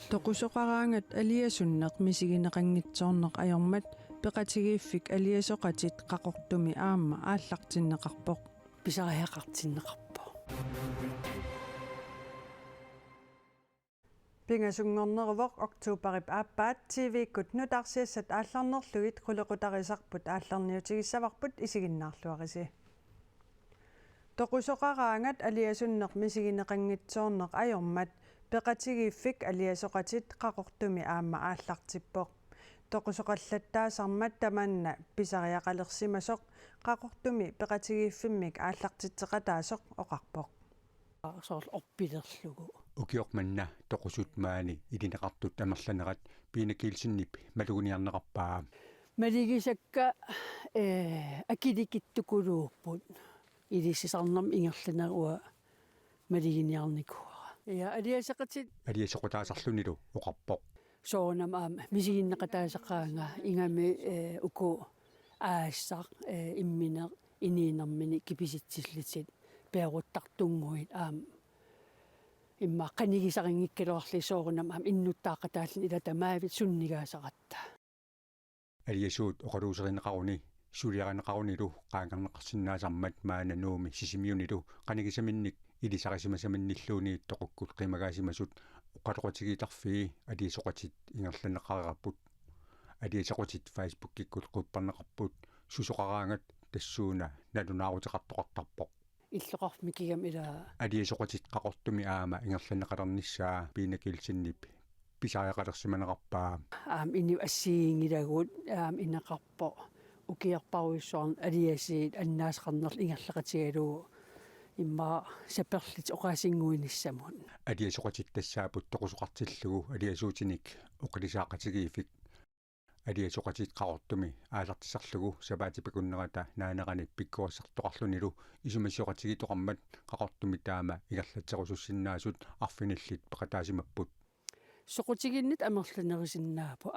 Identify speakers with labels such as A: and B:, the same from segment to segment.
A: Toqusoqaraangat aliasunneq misigineqanngitsoorneq ajormat peqatigiiffik aliasoqatit qaqortumi aamma aallartinneqarpoq
B: pisariaqartinneqarpo
A: pingasungorneruvoq oktuuparip aappaat TV-kut nutarsiassat aallarnerlugit qulequtarisarput aallarniutigissavарпут isiginnaarluarisi toqusoqaraangat aliasunneq misigineqanngitsoorneq ajormat peqatigiiffik aliasoqatit qaqortumi aamma aallartippoq toqusoqallattaasarmat tamanna pisariaqalersimasoq qaqortumi peqatigiiffimik aallartitteqataasoq oqarpoq
B: soorl orpilerlugu
C: ukiormanna toqusutmaani ilineqartut amerlanerat piinakiilsinnip maluguniarneqarpaa
B: maligisakka akilikittukuluupput ilissisarnam ingerlanerua maliginiarnikuara ja
C: aliasaqutaasarlunilu oqarpoq
B: soonam misiginneqataasaqaanga ingami uku аассақ имминеқ иниинермини киписитсиллитит пеарутартунгуит имма қанигисарингиккалуарли соорунам иннуттаақатааллин илатамаавит суннигаасақатта
C: алиасуут оқалуусеринеқаруни сулиаранеқарунилу qaangarneqarsinnaasarmat maana nuumi sisimiunilу qanigисаминник илисарисимасаминниллууни тоқуккут қимагаасимасут оқалоқатигиитарфии алиасоқатит ингерланеқарераппут алиасоқатит Facebook-киккут қуппарнеқарпут сусоқараангат тассууна налунаарутеқартоқартарпоқ
B: иллоқарфми кигам ила
C: алиасоқатит қақортуми аама ингерланеқалерниссаа пиинакилсиннип писариақалерсиманеқарпаа
B: ини ассиингилагут инеқарпо укиарпаруйссуарн алиасиит аннаасеқарнерл ингерлақатигалуу имма саперлит оқаасингуиниссамут
C: алиасоқатит тассаапут тоқусоқартиллугу алиасуутиник оқилисаақатигиифик алиасоқатит қақортуми аалартисарлугу сапаатипакуннерата наанерани пиккуассартоқарлунилу исумассиоқатигитоқармат қақортуми таама игерлатсерусуссиннаасут арфиниллит пеқатаасимаппут
B: соқутигиннит амерланерисиннаапу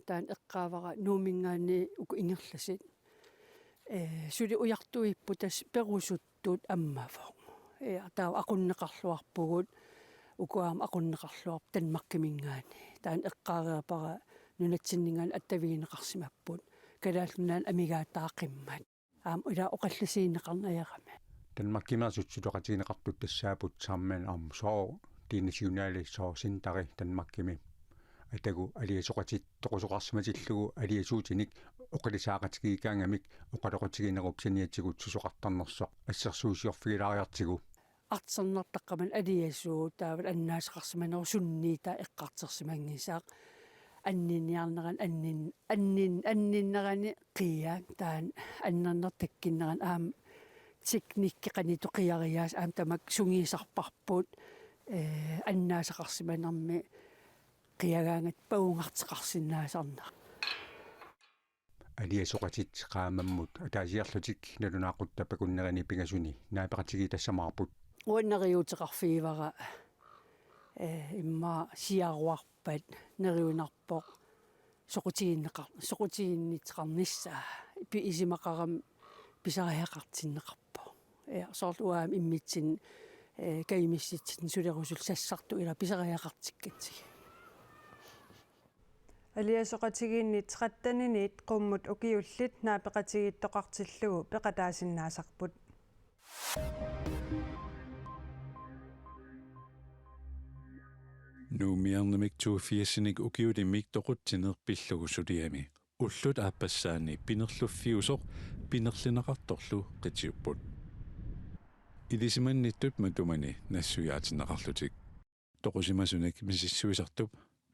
B: таан эққаавара нуумингаани уку ингерласит сули уяртуиппу тас перусуттуут аммафоқ таа ақуннеқарлуарпугут укуаам ақуннеқарлуарп танмаркимингаани таан эққаареапара нунатсиннингаан аттавигинеқарсимаппут калааллунаан амигаатаақиммат ула оқалласиинеқарнаярами
C: танмаккимерсут сулоқатигинеқартут тассаапут саарман соо динационале соо синтари танмаккими атагу алиасоқатит тоқусоқарсиматиллугу алиасуутиник оқилисаақатигиикаангамик оқалоқатигинеруп саниатсигут сусоқартарнерсоқ ассерсуусиорфигилаариартигу
B: артсернертаққаман алиасуу таавал аннаасеқарсиманеру сунниита эққартерсимангисаақ анниниарнеран анниннерани қиаан таан аннернертаккиннеран teknikki qanitoqiariaas tamak sungiisarparput аннаасеқарсиманерми қиагаангат паунгартеқарсинаасарнаа
C: алиасоқатит qaamamмут атаасиарлутик налунаақуттапакуннерани пигасуни наапеқатиги тассамаарпут
B: уаннериутеқарфиивара имма сиаруарпат нериунарпоқ соқутигиннитеқарниссаа пи исимақарам писариақартиннеқарпо соорлуаам иммитсин каймисситсин сулерусул сассарту ила писариақартиккатсиг
A: алиасоқатигииннит траттанинит қуммут укиуллит наапеқатигиттоқартиллугу пеқатаасиннаасарпут
D: нуумиарнамик 82-синик укиулимик тоқутсинерпиллугу сулиами уллут ааппассаани пинерлуффиусоқ пинерлинеқарторлу қитиуппут илисиманниттут матумани нассуяатинеқарлутик тоқусимасунак мисиссуисартуп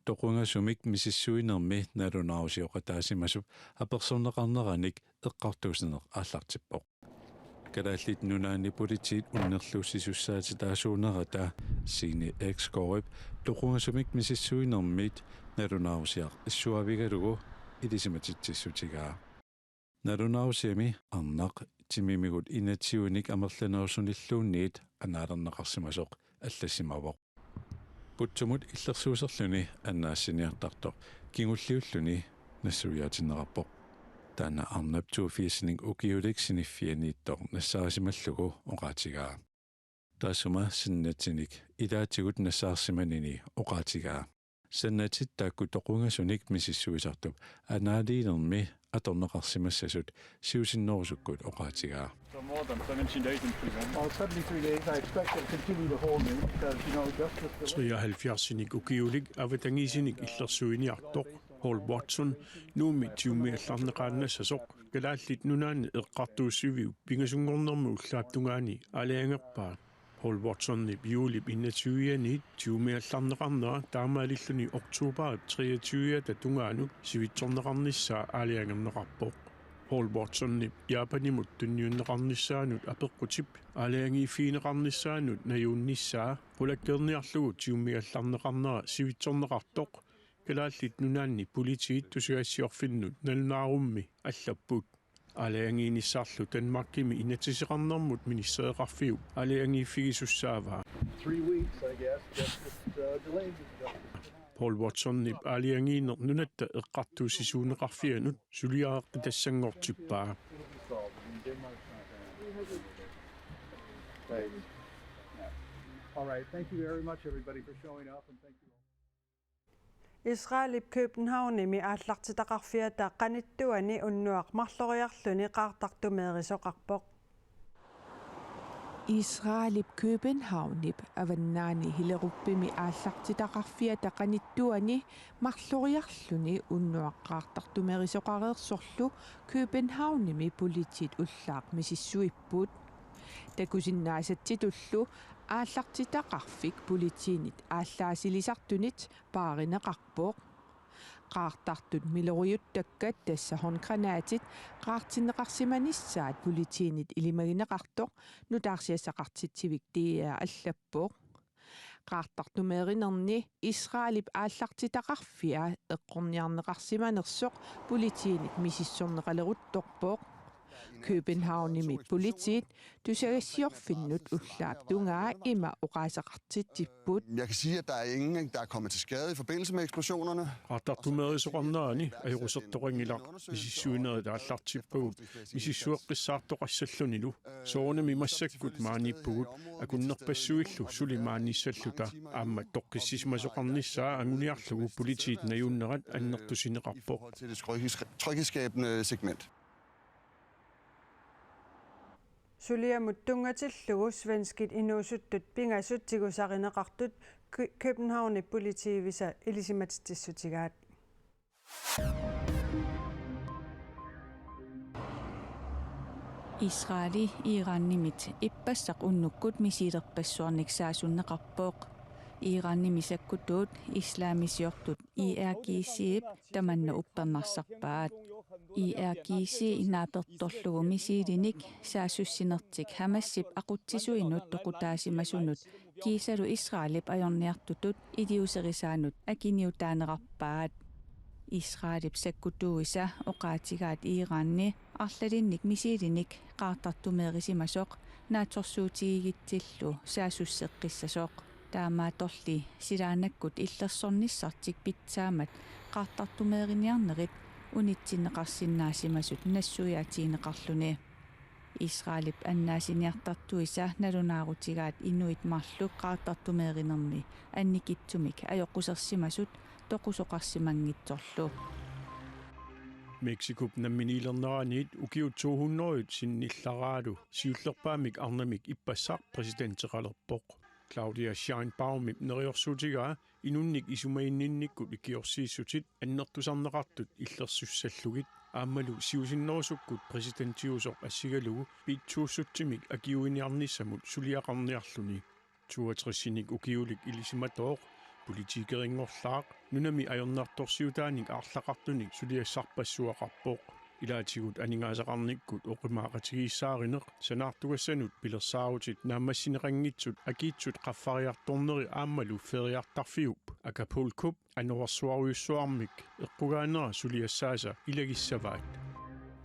D: тоқунгасумик мисиссуинерми налунаарусиоқатаасимасуп аперсорнеқарнераник эққартуусинеқ ааллартиппоқ калааллит нунаани политит уннерлуссисуссаатитаасуунерата сини экскорип тоқунгасумик мисиссуинермит налунаарусиақ иссуавигалугу илисиматитсиссутигаа налунаарусиами арнақ тимимигут инатсиуник амерланерусуниллуунниит анаалернеқарсимасоқ аллассимавоқ путсумут иллерсуусерлүни аннаассиниартартоқ кигуллиуллүни нассуяатиннеқарпоқ таана арнап 82-синик укиулик синиффианииттоқ нассаарисималлугу оqaатигаа Taasuma sinnatinik ilaatigut nassaarsimanini oqaatigaa. Sannatit taakku toqungasunik misissuisartup anaaliinermi atorneqarsimassasut siusinnorusukkut oqaatigaa.
E: So more than 17 days in prison. Well, 73 days. I expect they'll continue to hold me because, you know, justice...
F: 73 ukiulik avatangisinik illersuiniartoq Hall Watson nuumi tiumiallarneqaannassasоq kalaallit nunaani eqqartuussiviu pingasungornermu ullaaptungaani aliangerpaa Hall Watson biulip innatuiani tiumiallarneqarnera taamaalilluni oktober 23 tatungaanu sivitsorneqarnissaa aliangerneqarpoq Hall Watson Japanimut tunniunneqarnissaanut apeqqutip aliangiifiineqarnissaanut najuunnissaa pulakkerniarlugu tiumiallarneqarnera sivitsorneqartoq kalaallit nunaanni politiit tusigassiorfinnut nalnaarummi allapput aliangiinissarlu Danmarkimi inatiseqarnermut ministereqarfiu aliangiiffigisussaavaa
E: 3 weeks, I guess, just delayed.
F: Paul Watson aliangiiner nunatta eqqartuusisuuneqarfianut suliaaqitassangortippaa
E: All right. Thank you very much, everybody, for showing up, and thank you.
A: Israelip Københavnimi ааллартитақарфиата qanittuani unnuaq marloriarluni qaartartumeerisoqarpoq
G: Israelip Københavnip avannaani hileruppimi ааллартитақарфиата qanittuani marloriarluni unnuaqqaartartumerisoqareersorlu Københavnimi politit ullaaq misissuipput takusinnaasatitullu ааллартитақарфик политиинит ааллаасилисартунит паариneqarpoq qaartartut milerujuttakkат tassa horngranaatit qaartinneqarsimanissaat politiinit ilimagинеqartoq nutaarsiassaqartitsivik tiiaa allappoq qaartartumeerinerni Israelip ааллартитақарфиа eqqorniarneqarsimanersoq politiinit misissorneqaleruttorpoq Københavnimi politit tusagassiorfinnut ullaaptungaa ima oqaasaqartitsipput.
H: Jeg kan sige, at der er ingen, der er kommet til skade i forbindelse med eksplosionerne.
F: qaartartumeerisoqarnaani ajurusertoqangilaq misissuinerit aallartippugut misissueqqissaartoqassallunilu soonami massakkut maanippugut akunnerpassuillu sulimaannissalluta aamma toqqissismasoqarnissaa anguniarlugu politit najunnerat annertusineqarpoq
H: Til det tryghedsskabende segment.
A: Suliamut tungatillugu svenskit inuusuttut pingasuttigusarineqartut Københavni politiivisa ilisimatissutigaat
I: Israeli Irannimit ippassaq unnukkut misiilerpassuarniksaasunnaqarpooq Irannimisakkutut islaamisiortut IRGC tamanna uppernarsarpaat IRGC inaapertorlugu misiilinik saasussinertik hamassip aqutsisuinut toqutaasimasunut kiisalu Israelip ajorniartutut idiuserisaanut akiniutaanerarpaat Israelip sakkutuisa oqaatigaat Iranni arlalinnik misiilinik qaartartumeerisimasoq naatorsuutiigitsillu saasusseqqissasoq taamaatorli silaanakkut illersornissartik pitsaamat qaartartumeeriniarnerit unitsinneqarsinnaasimasut nassuyaatiineqarluni Israelip annaasiniartartuisa nalunaarutigaat inuit marluk qaartartumeerinermi annikitsumik ajoqqusersimasut toqusoqarsimangitsorlu
F: Mexico namminiilerneraniit ukiut 200 sinnillaraalu siullerpaamik arnamik ippassaq presidenteqalerpoq Claudia Sheinbaum neriorsuutigaa inunnik isumainninnikkut ikiorsiissutit annertusarneqartut illersussallugit aammalu siusinnerusukkut presidentiusoq assigalugu piitsuussutsimik akiuiniarnissamut suliaqarniarluni 62-sinik ukiulik ilisimatoq politikeringorlaaq nunami ajornaartorsiutaanik aarlaqartunik suliassarpassuaqarpoq ilaatigut aningaasaqarnikkut oqimaaqatigiissaaриneq sanaartugassanut pilersaarutit naammassineqanngitsut akiitsut qaffariartorneri aammalu feriartarfiup Acapulco anorsuariussuarmik eqqugaanera suliassaasa ilagissavaat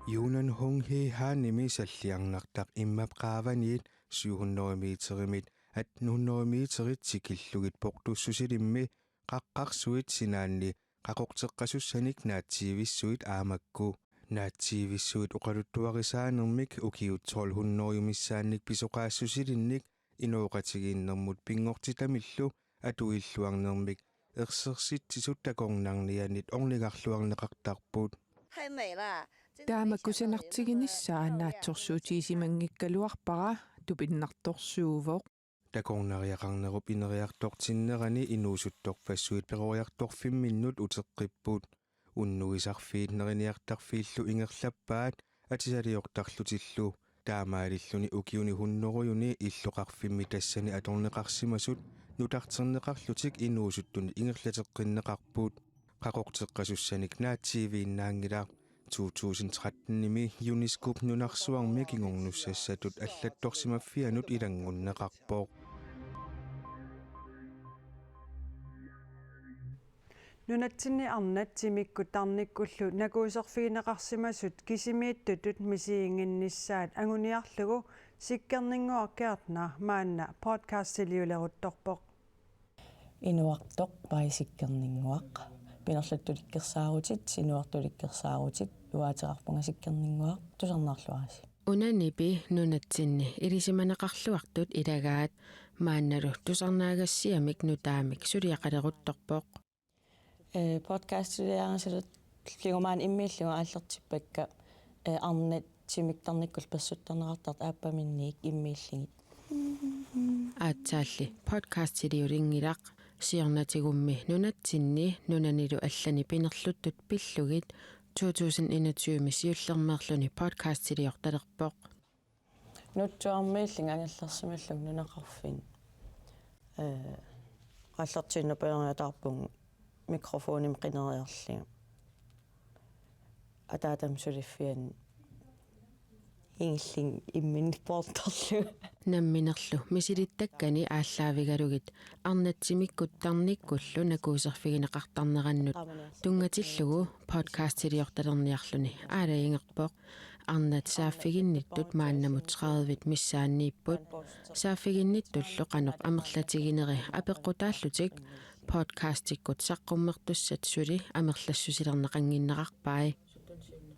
J: Юнан хунги хааними саллиарнартақ иммап qaavaniit 700 метеримит 800 метерит сикиллугит портуссусилимми qaqqarsuit sinaanni qaqoqteqqasussаник naatiivисsuит аамакку naatiivисsuит oqaluttuarisaanermik ukiut 1200 yumissaannik pisoqaassусилинник inuuqatigiinnermut pingortitamillu atuilluarnermik ersersitsisut takornarnianit ornigarluarneqartarput
G: таамаккусанартигинissaa наатсорсуутиисимангиккалуарпара тупиннарторсууво
J: takornariaqarnerup ineriartortinnerani inuusuttorpassuit peqoriartorfimminnut uteqqippuut unnuisarfiitneriniartarfiillu ingerlappaat atisaliortarlutillu taamaalilluni ukiuni hunnoruyuni illoqarfimmi tassani atorneqarsimasut nutarterneqarlutik inuusuttuni ingerlateqqinneqarpuut qaqorteqqasussanik naatsiiviinnaangila 2013-nimi Uniscoop nunarsuarmi kingornussassatut allattorsimaffianut ilangunneqarpooq
A: Nunatsinni arnat timikkut tarnikkullu nakuuserfigineqarsimasut kisimiittutut misiinginnissaat anguniarlugu sikkerninguarkiartna maanna podcastiliuleruttorpoq
K: inuartoq paisikkerninguaq pinerlattulikkersaarutit sinuartulikkersaarutit uaateqarpunga sikkerninguaq tusarnaarluarasi
L: unanipi nunatsinni ilisimanaqarluartut ilagaat maannalu tusarnaagassiamik nutaamik suliaqaleruttorpoq
K: podcastiliaangasalut ligumaan immiilluga aallertippakka arnat simiktarnikkul persutternaqartart aappaminniik immiillingit
L: aatsaalli podcastiliuringilaq siornatigummi nunatsinni nunanilu allani pinerluttut pillugit 2021 siullermerluni podcastiliortalerpoq
K: nutsuarmiillinga angallersimallug nunaqarfin qallertiinnupaeriatarpung mikrofonim qineriarlinga ataatam suliffian ingilling imminportorlu
L: namminerlu misilittakkani ааllaavigalugit arnatsimikkut tarnikkullu nakuuserfigineqartarnerannut tungatillugu podcastiliortalerniarluni aalaingerpoq arnat saaffiginnittut maannamut 30 missaanniipput saaffiginnittullu qanoq amerlatigineri apeqqutaallutik podcastikkut saqqummertussat suli amerlassusilerneqanginneqarpai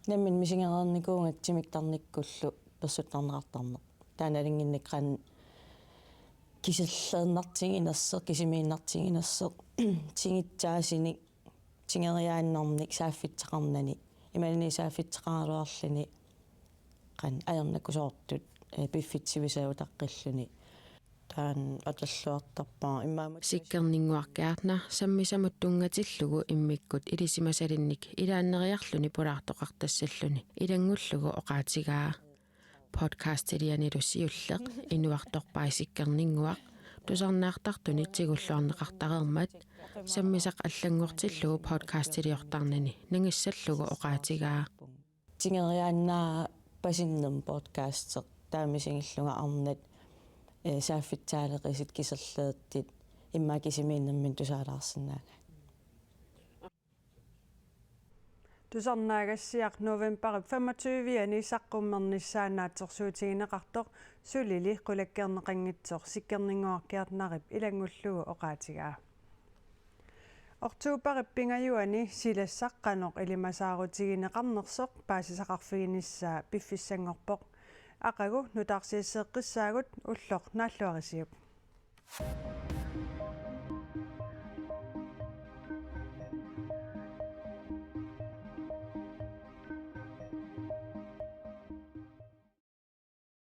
K: nammin misingereernikuungak timiktarnikkullu persuttarneqartarneq taanalinginnikqan kiserleernartiginerseq kisimiinnartiginerseq tingitsaasinik tingeriaannarnik saaffitseqarnani imalini saaffitseqaraluarluni qan ajernakusoortut piffitsivisavutaqqilluni taan atalluartarpaa immaamut
L: sikkerninguarkiarna sammisamut tungatillugu immikkut ilisimasalinnik ilaanneriarluni pulaartoqartassalluni ilangullugu oqaatigaa podcastilianilussiulleq inuartorpai sikkerninguaq tusarnaartartuni tigulluarneqartareermat sammisaq allangortillugu podcastiliortarnani nangissallugu oqaatigaa
K: tingeriaannaa pasinnerm podcasteq taamisingilluga arnat saaffitsaaleqisit kiserleertit imma kisimiinnermin tusaalaarsinnaaga
A: tusarnaagassiaq November 25-ani saqqummernissaanaatsorsuutigineqartoq sulili qulakkerneqangitsoq sikkerninguarkiarnarip ilangullugu oqaatigaa Oktuuparippingajuani silassaqqanoq ilimasaarutigineqarnersoq paasisaqarfiginissaa piffissangorpoq aqagu nutaarsiisseeqqissaagut ulloq naalluarisiup